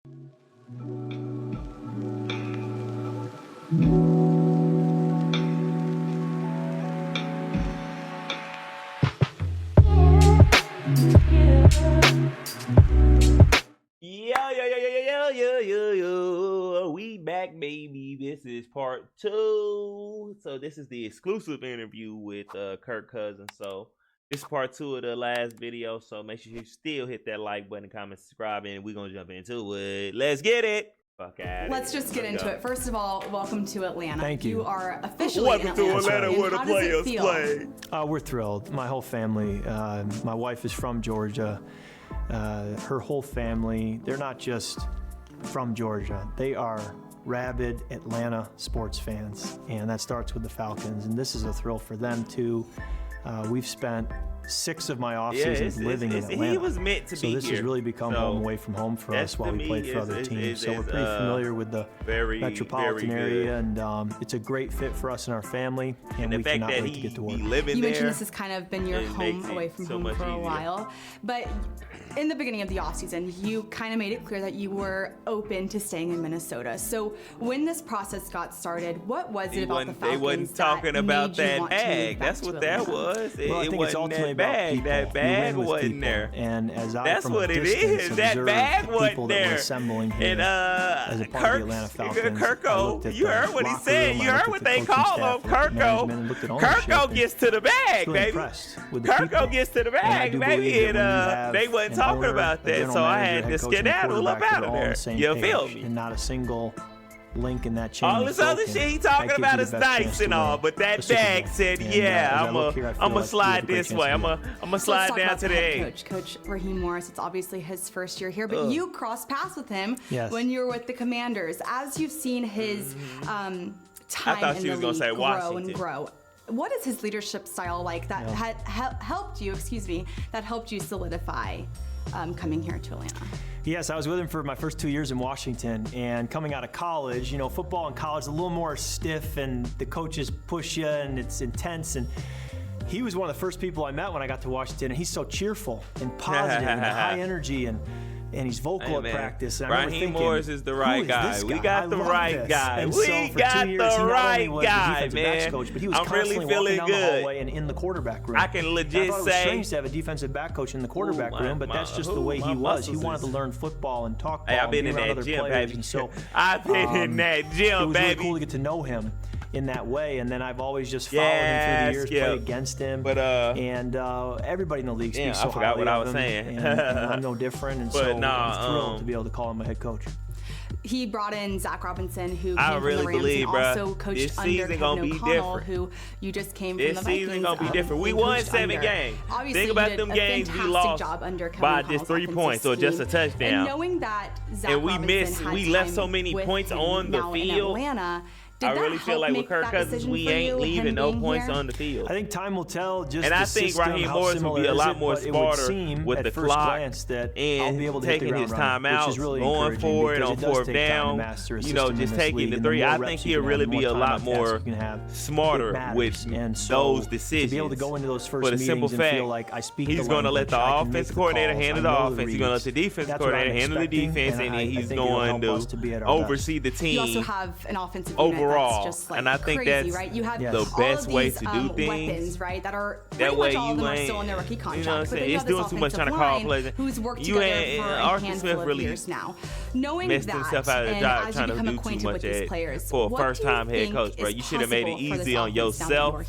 Yo, we back, baby. This is part 2. So this is the exclusive interview with Kirk Cousins. So this is part 2 of the last video. So make sure you still hit that like button, comment, subscribe, and we're gonna jump into it. Let's get it. Let's just get into it. First of all, welcome to Atlanta. Thank you. You are officially welcome in to Atlanta. Atlanta where the players play. We're thrilled. My whole family. My wife is from Georgia. Her whole family. They're not just from Georgia. They are rabid Atlanta sports fans, and that starts with the Falcons. And this is a thrill for them too. We've spent 6 of my off seasons living in Atlanta. He was meant to be so this here. has really become home away from home for us while we played for other teams. So we're pretty familiar with the metropolitan area, and it's a great fit for us and our family. And we cannot wait to get to work. You mentioned this has kind of been your home away from home for a while, but in the beginning of the offseason, you kind of made it clear that you were open to staying in Minnesota. So when this process got started, what was it about the Falcons They wasn't talking about that bag. That's what that was. Well, I think it's ultimately about people. That bag wasn't there. And as I, that's from what a it distance, is. That bag wasn't there. Assembling here and as a part of the Atlanta Falcons. Kirko, you heard what he said. You heard what they call him. Kirko gets to the bag, baby. Kirko gets to the bag, baby. And they wasn't talking about that. So I had to skedaddle up out of there. You feel me? And not a single link in that chain. All this other shit he talking about is nice and all, but that bag said, "Yeah, I'm gonna slide this way. I'm gonna slide down to the edge." Coach Raheem Morris. It's obviously his first year here, but you crossed paths with him when you were with the Commanders. As you've seen his time in the league grow and grow. What is his leadership style like that had helped you? That helped you solidify coming here to Atlanta. Yes, I was with him for my first 2 years in Washington, and coming out of college, football in college is a little more stiff, and the coaches push you, and it's intense. And he was one of the first people I met when I got to Washington, and he's so cheerful and positive and high energy, and he's vocal at practice. And Raheem Morris is the right guy. We got the right guy. And we so for got 2 years, the right guy, man. Coach, but he was I'm really feeling down good. The hallway and in the quarterback room. I can legit I thought it was say strange to have a defensive back coach in the quarterback room, but that's just the way he was. He wanted to learn football and talk ball. Hey, I've been in that gym, baby. And so I've been in that gym, it was baby. Really cool to get to know him in that way, and then I've always just followed him through the years, played against him, and everybody in the league speaks so highly of him. I forgot what I was saying. and I'm no different, and so I'm thrilled to be able to call him a head coach. He brought in Zach Robinson, who I came really from the Rams believe, and also coached under Kevin O'Connell, who you just came from the Vikings. This season gonna be different. We won 7 games. Obviously, think about them games we lost by just 3 points or just a touchdown. And knowing that Zach Robinson we left so many points on the field. I really feel like with Kirk Cousins, we ain't leaving no points on the field. I think time will tell. And I think Raheem Morris will be a lot more smarter with the clock and taking his time out, going forward on 4th down, just taking the 3. I think he'll really be a lot more smarter with those decisions. To be able to go into those first for the simple meetings and fact, feel like I speak he's going to let the offensive coordinator handle the offense. He's going to let the defensive coordinator handle the defense, and then he's going to oversee the team. You also have an offensive unit just like and I think crazy, that's right? You have the best way to do things. Weapons, right? That are pretty much all of them are still in their rookie contract. You know what I'm saying? It's doing too much trying to call plays. Who's worked together for a handful of years now. Knowing that, himself out of the job trying to do too much for a first-time head coach, bro. You should have made it easy on yourself.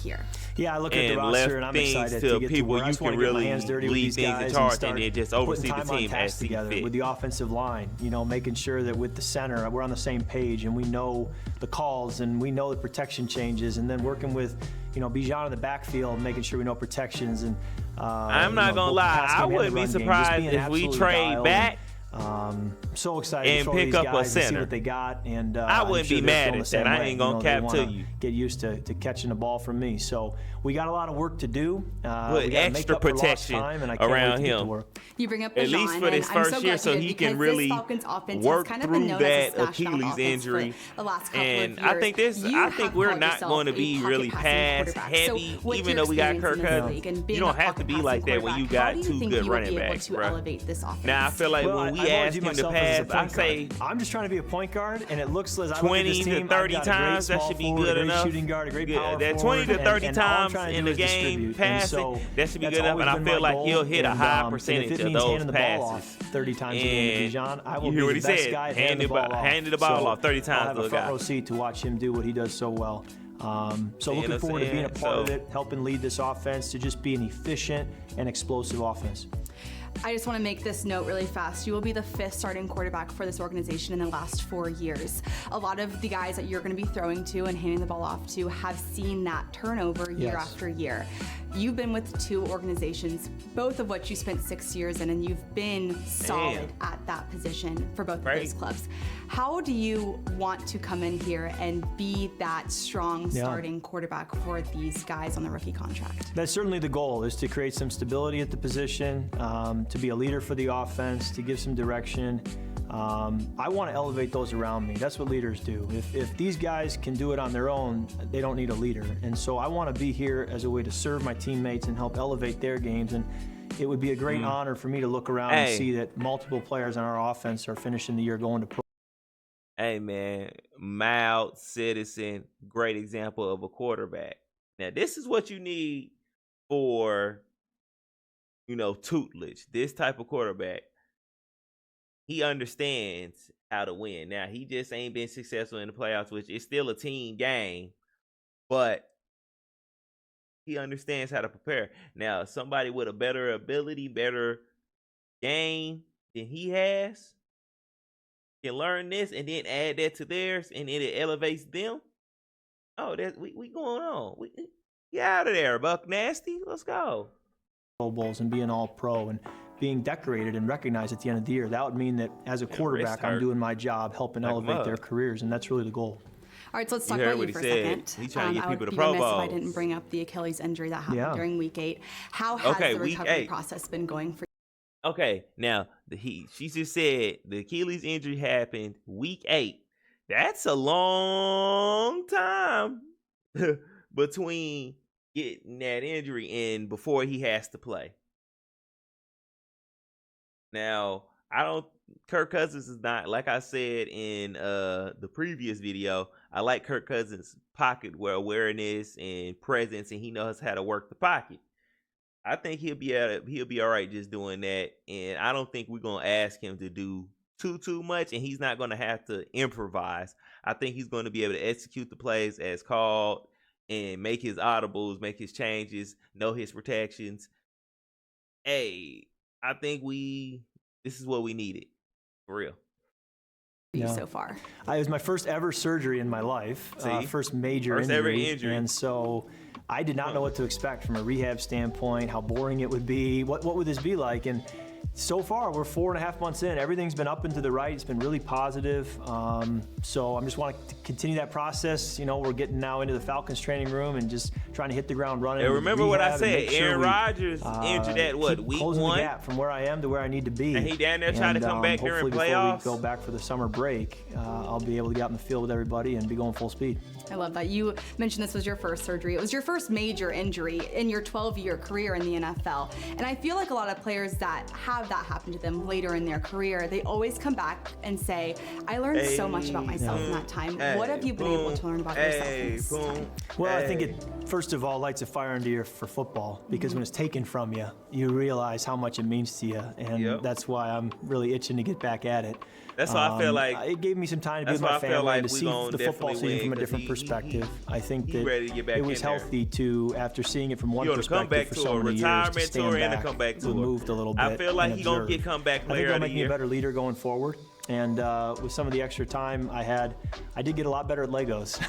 Yeah, I look at the roster and I'm excited to get to where I just want to get my hands dirty with these guys and start just oversee the team as together with the offensive line. Making sure that with the center we're on the same page and we know the calls and we know the protection changes, and then working with Bijan in the backfield, making sure we know protections. And I'm not gonna lie, I wouldn't be surprised if we trade back. So excited and pick up a center. See what they got, and I wouldn't be mad at that. I ain't gonna cap to you. Get used to catching the ball from me. So we got a lot of work to do. With extra protection around him. You bring up at least for this first year, so he can really work through that Achilles injury. And I think we're not going to be really pass heavy, even though we got Kirk Cousins. You don't have to be like that when you got 2 good running backs, bro. Now I feel like when he asked him to pass, I say I'm just trying to be a point guard, and it looks like 20 to 30 times. That should be good enough. Shooting guard, a great power that 20 to 30 times in the game passing, that should be good enough. And I feel like he'll hit a high percentage of those passes. 30 times a game, Dijon, I will be the best guy handing the ball off 30 times. I'll have a front row seat to watch him do what he does so well. So looking forward to being a part of it, helping lead this offense to just be an efficient and explosive offense. I just want to make this note really fast. You will be the 5th starting quarterback for this organization in the last 4 years. A lot of the guys that you're going to be throwing to and handing the ball off to have seen that turnover year after year. You've been with 2 organizations, both of which you spent 6 years in, and you've been solid at that position for both of those clubs. How do you want to come in here and be that strong starting quarterback for these guys on the rookie contract? That's certainly the goal, is to create some stability at the position, to be a leader for the offense, to give some direction. I want to elevate those around me. That's what leaders do. If these guys can do it on their own, they don't need a leader. And so I want to be here as a way to serve my teammates and help elevate their games. And it would be a great honor for me to look around and see that multiple players on our offense are finishing the year going to pro. Hey, man, mild citizen, great example of a quarterback. Now, this is what you need for, tutelage. This type of quarterback. He understands how to win. Now, he just ain't been successful in the playoffs, which is still a team game, but he understands how to prepare. Now, somebody with a better ability, better game than he has can learn this and then add that to theirs, and it elevates them. Oh, we going on. Get out of there, Buck Nasty. Let's go. Pro Bowls and being all pro and being decorated and recognized at the end of the year. That would mean that as a quarterback, I'm doing my job, helping elevate their careers, and that's really the goal. All right, so let's talk about you for a second. He's trying to get people to Pro Bowls. If I didn't bring up the Achilles injury that happened during Week 8. How has the recovery process been going for you? Okay, now she just said the Achilles injury happened Week 8. That's a long time between getting that injury and before he has to play. Now, Kirk Cousins is not, like I said in the previous video, I like Kirk Cousins' pocket awareness and presence, and he knows how to work the pocket. I think he'll be all right just doing that, and I don't think we're going to ask him to do too much, and he's not going to have to improvise. I think he's going to be able to execute the plays as called and make his audibles, make his changes, know his protections. Hey, I think this is what we needed, for real. So far. It was my first ever surgery in my life, first major injury. And so I did not know what to expect from a rehab standpoint, how boring it would be, what would this be like? And so far, we're 4.5 months in. Everything's been up and to the right. It's been really positive. So I just want to continue that process. We're getting now into the Falcons training room and just trying to hit the ground running. And remember what I said, Aaron Rodgers injured at week closing 1? The gap from where I am to where I need to be. And he down there trying to come back during playoffs. Before we go back for the summer break, I'll be able to get out in the field with everybody and be going full speed. I love that. You mentioned this was your first surgery. It was your first major injury in your 12-year career in the NFL. And I feel like a lot of players that have that happen to them later in their career, they always come back and say, I learned so much about myself in that time. What have you been able to learn about yourself in this time? Well, I think it, first of all, lights a fire under you for football, because when it's taken from you, you realize how much it means to you. And that's why I'm really itching to get back at it. That's why I feel like it gave me some time to be with my family and to see the football season from a different perspective. I think that it was healthy to, after seeing it from one perspective for so many years, to stand back, removed a little bit. I feel like he's going to get comeback player of the year. I think that'll make me a better leader going forward. And with some of the extra time I had, I did get a lot better at Legos.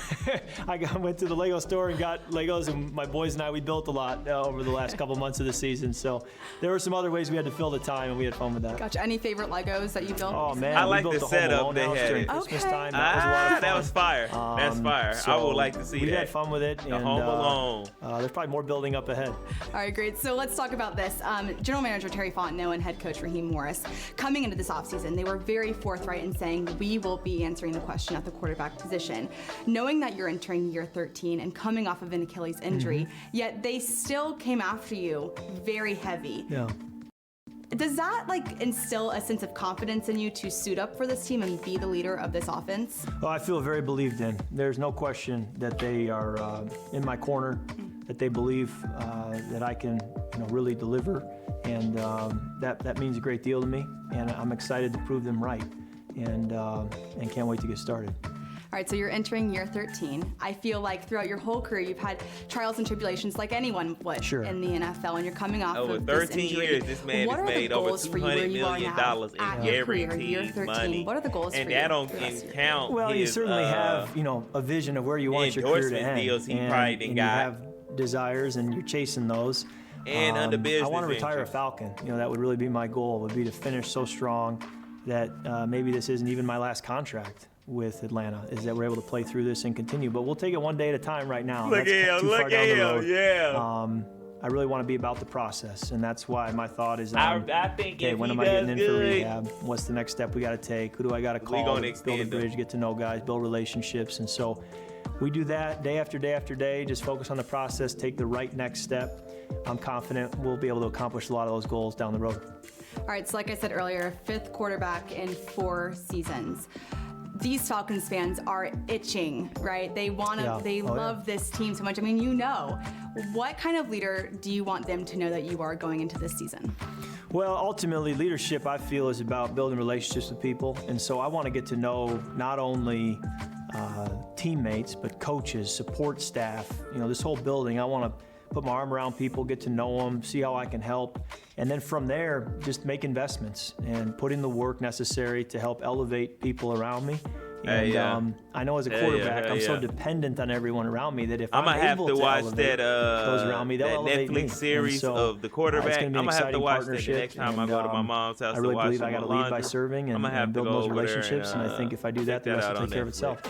I went to the Lego store and got Legos, and my boys and I, we built a lot over the last couple months of the season. So there were some other ways we had to fill the time, and we had fun with that. Gotcha. Any favorite Legos that you built? Oh, man. I like the setup they had. During Christmas time. That was a lot of fun. That was fire. That's fire. So I would like to see that. We had fun with it. The Home Alone. There's probably more building up ahead. All right, great. So let's talk about this. General Manager Terry Fontenot and head coach Raheem Morris, coming into this offseason, they were very forthright in saying, we will be answering the question at the quarterback position. Knowing that you're entering year 13 and coming off of an Achilles injury, yet they still came after you very heavy. Yeah. Does that instill a sense of confidence in you to suit up for this team and be the leader of this offense? Well, I feel very believed in. There's no question that they are in my corner, that they believe that I can really deliver, and that means a great deal to me, and I'm excited to prove them right, and can't wait to get started. All right, so you're entering year 13. I feel like throughout your whole career, you've had trials and tribulations like anyone would in the NFL, and you're coming off over of 13 this injury. years. This man has made over $200 million in guaranteed money. What are the goals and for you? And that don't count. Well, you certainly have a vision of where you want your career to end. Deals he probably didn't got. You have desires, and you're chasing those. And under business, I want to retire a Falcon. That would really be my goal. Would be to finish so strong that maybe this isn't even my last contract with Atlanta, is that we're able to play through this and continue. But we'll take it one day at a time right now. Look at him, yeah. I really want to be about the process, and that's why my thought is, I think okay, when am I getting in for rehab? What's the next step we got to take? Who do I got to call? Build a bridge, get to know guys, build relationships. And so we do that day after day after day, just focus on the process, take the right next step. I'm confident we'll be able to accomplish a lot of those goals down the road. All right, so like I said earlier, 5th quarterback in 4 seasons. These Falcons fans are itching, right? They love this team so much. I mean, what kind of leader do you want them to know that you are going into this season? Well, ultimately, leadership, I feel, is about building relationships with people. And so I want to get to know not only teammates, but coaches, support staff, this whole building. I want to put my arm around people, get to know them, see how I can help. And then from there, just make investments and put in the work necessary to help elevate people around me. And I know as a quarterback, I'm so dependent on everyone around me that if I'm able to elevate those around me, they'll elevate me. Netflix series of the quarterback. I'm gonna have to watch that the next time I go to my mom's house. I really believe I got to lead by serving and build those relationships. And I think if I do that, the rest will take care of itself.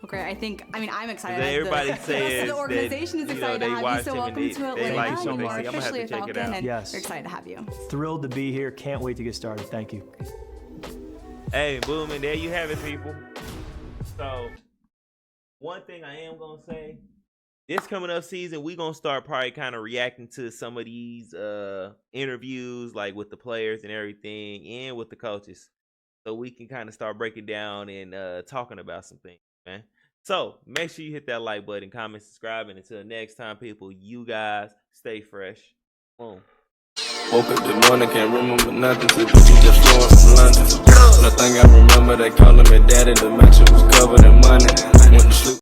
Okay, I'm excited. Everybody says the organization is excited to have you. So welcome to Atlanta. You are officially a Falcon, and we're excited to have you. Thrilled to be here. Can't wait to get started. Thank you. Hey, boom, and there you have it, people. So, one thing I am going to say, this coming up season, we're going to start probably kind of reacting to some of these interviews, like with the players and everything, and with the coaches. So we can kind of start breaking down and talking about some things, man. So, make sure you hit that like button, comment, subscribe, and until next time, people, you guys stay fresh. Boom. Woke up this morning, can't remember nothing. Took the beach just flowing from London. Nothing I remember, they calling me daddy. The match was covered in money. Went to sleep.